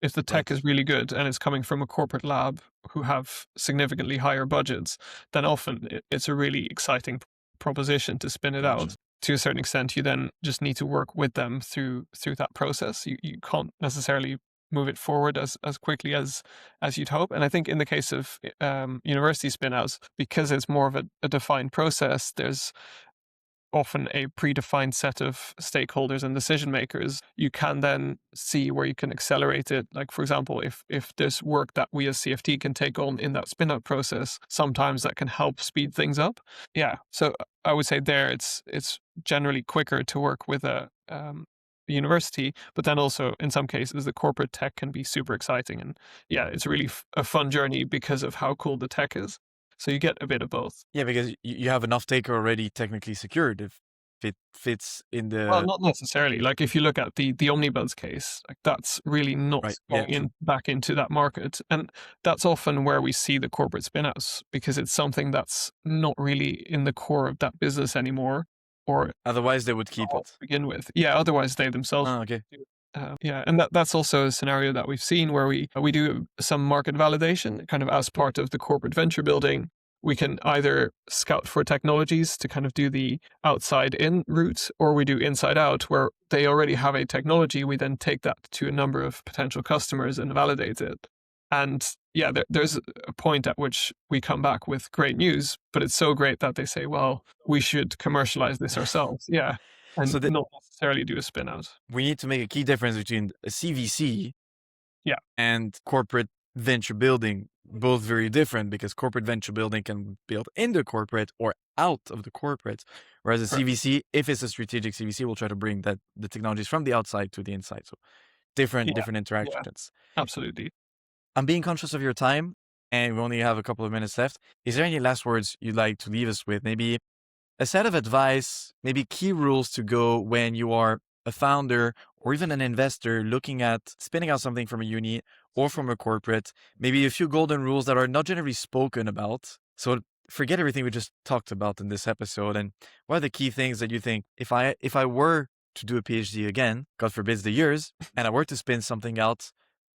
If the tech is really good and it's coming from a corporate lab who have significantly higher budgets, then often it's a really exciting proposition to spin it out. To a certain extent, you then just need to work with them through that process. You can't necessarily move it forward as quickly as you'd hope. And I think in the case of university spinouts, because it's more of a defined process, there's often a predefined set of stakeholders and decision makers. You can then see where you can accelerate it. Like, for example, if there's work that we as CFT can take on in that spin-out process, sometimes that can help speed things up. Yeah, so I would say there it's generally quicker to work with a university, but then also in some cases the corporate tech can be super exciting. And yeah, it's really a fun journey because of how cool the tech is. So you get a bit of both. Yeah, because you have an off-taker already technically secured if it fits in the... Well, not necessarily. Like if you look at the Omnibus case, like that's really not going back into that market. And that's often where we see the corporate spinouts, because it's something that's not really in the core of that business anymore. Or otherwise they would keep it to begin with. Yeah, otherwise they themselves... yeah, and that's also a scenario that we've seen where we do some market validation kind of as part of the corporate venture building. We can either scout for technologies to kind of do the outside in route, or we do inside out, where they already have a technology. We then take that to a number of potential customers and validate it. And yeah, there's a point at which we come back with great news, but it's so great that they say, well, we should commercialize this ourselves. Yeah. And so not necessarily do a spin out. We need to make a key difference between a CVC and corporate venture building, both very different, because corporate venture building can build in the corporate or out of the corporate, whereas a CVC, if it's a strategic CVC, will try to bring the technologies from the outside to the inside. So different Yeah. interactions. Absolutely. I'm being conscious of your time, and we only have a couple of minutes left. Is there any last words you'd like to leave us with? Maybe a set of advice, maybe key rules to go when you are a founder or even an investor looking at spinning out something from a uni or from a corporate, maybe a few golden rules that are not generally spoken about. So forget everything we just talked about in this episode. And what are the key things that you think, if I were to do a PhD again, God forbids the years, and I were to spin something out,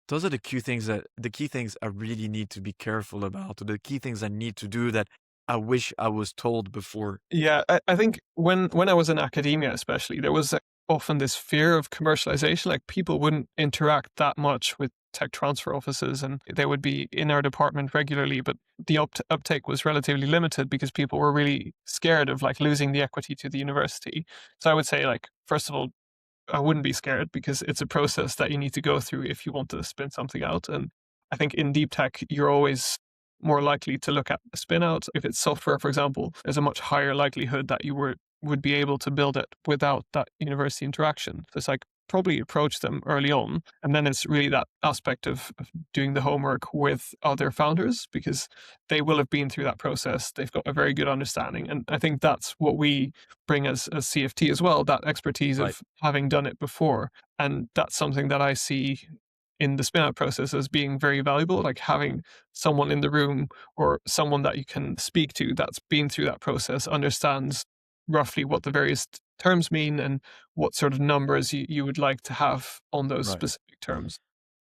those are the key things I really need to be careful about, or the key things I need to do that I wish I was told before. Yeah, I think when I was in academia, especially, there was often this fear of commercialization. Like, people wouldn't interact that much with tech transfer offices, and they would be in our department regularly, but the uptake was relatively limited because people were really scared of like losing the equity to the university. So I would say, like, first of all, I wouldn't be scared, because it's a process that you need to go through if you want to spin something out. And I think in deep tech, you're always more likely to look at a spin out. If it's software, for example, there's a much higher likelihood that you would be able to build it without that university interaction. So it's like, probably approach them early on. And then it's really that aspect of doing the homework with other founders, because they will have been through that process. They've got a very good understanding. And I think that's what we bring as CFT as well, that expertise of having done it before. And that's something that I see in the spin-out process as being very valuable, like having someone in the room or someone that you can speak to that's been through that process, understands roughly what the various terms mean and what sort of numbers you would like to have on those specific terms.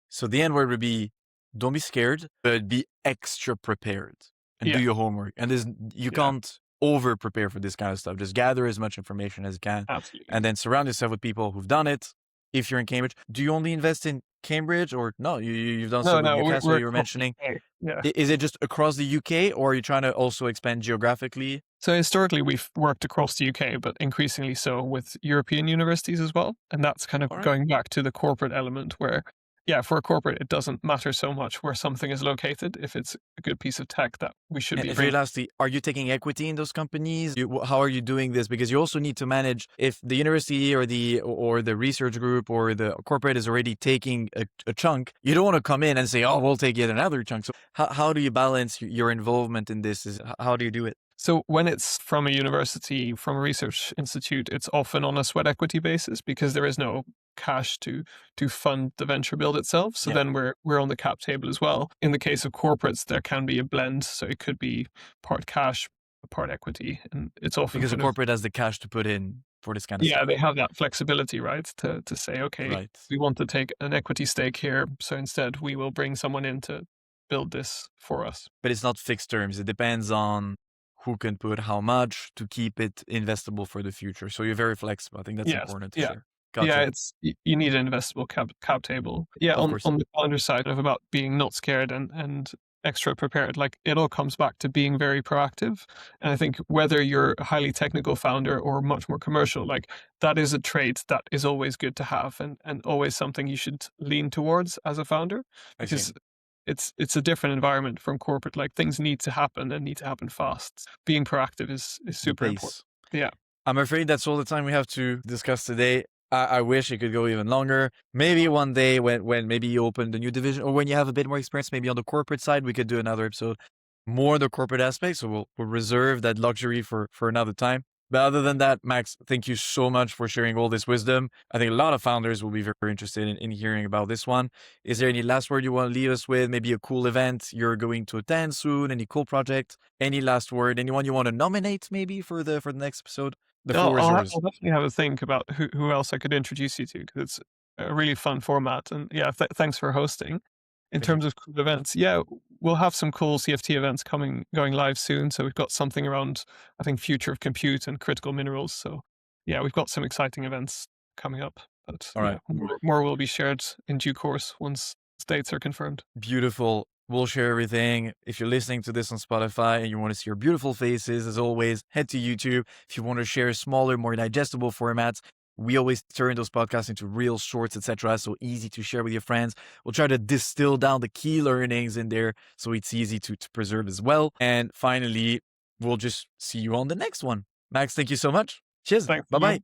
So the end word would be, don't be scared, but be extra prepared and do your homework. And you can't over prepare for this kind of stuff. Just gather as much information as you can. Absolutely. And then surround yourself with people who've done it. If you're in Cambridge, do you only invest in Cambridge, or no? You've done some in Newcastle, you were mentioning. Yeah. Is it just across the UK, or are you trying to also expand geographically? So historically, we've worked across the UK, but increasingly so with European universities as well. And that's kind of going back to the corporate element where, for a corporate, it doesn't matter so much where something is located if it's a good piece of tech that we should be. Very lastly, are you taking equity in those companies? How are you doing this? Because you also need to manage, if the university or the research group or the corporate is already taking a chunk, you don't want to come in and say, oh, we'll take yet another chunk. So how do you balance your involvement in this? How do you do it? So when it's from a university, from a research institute, it's often on a sweat equity basis because there is no cash to fund the venture build itself. So then we're on the cap table as well. In the case of corporates, there can be a blend. So it could be part cash, part equity. And it's often because the corporate has the cash to put in for this kind of stuff. Yeah, they have that flexibility, right? To say, okay, we want to take an equity stake here. So instead we will bring someone in to build this for us. But it's not fixed terms. It depends on who can put how much to keep it investable for the future. So you're very flexible. I think that's important to share. Gotcha. Yeah, you need an investable cap table. Yeah, on the founder side of about being not scared and extra prepared. Like, it all comes back to being very proactive. And I think whether you're a highly technical founder or much more commercial, like, that is a trait that is always good to have and always something you should lean towards as a founder, because it's a different environment from corporate. Like, things need to happen and need to happen fast. Being proactive is super important. Yeah. I'm afraid that's all the time we have to discuss today. I wish it could go even longer. Maybe one day when maybe you open the new division, or when you have a bit more experience, maybe on the corporate side, we could do another episode more the corporate aspect. So we'll reserve that luxury for another time. But other than that, Max, thank you so much for sharing all this wisdom. I think a lot of founders will be very interested in hearing about this one. Is there any last word you want to leave us with? Maybe a cool event you're going to attend soon? Any cool project? Any last word? Anyone you want to nominate maybe for the next episode? The floor is yours. I'll definitely have a think about who else I could introduce you to, because it's a really fun format. And thanks for hosting. In terms of cool events, we'll have some cool CFT events going live soon. So we've got something around, I think, future of compute and critical minerals. So we've got some exciting events coming up. But more will be shared in due course once dates are confirmed. Beautiful. We'll share everything. If you're listening to this on Spotify and you want to see your beautiful faces, as always, head to YouTube. If you want to share smaller, more digestible formats, We always turn those podcasts into real shorts, etc. So easy to share with your friends. We'll try to distill down the key learnings in there so it's easy to preserve as well. And finally, we'll just see you on the next one. Max, thank you so much. Cheers. Thanks. Bye-bye.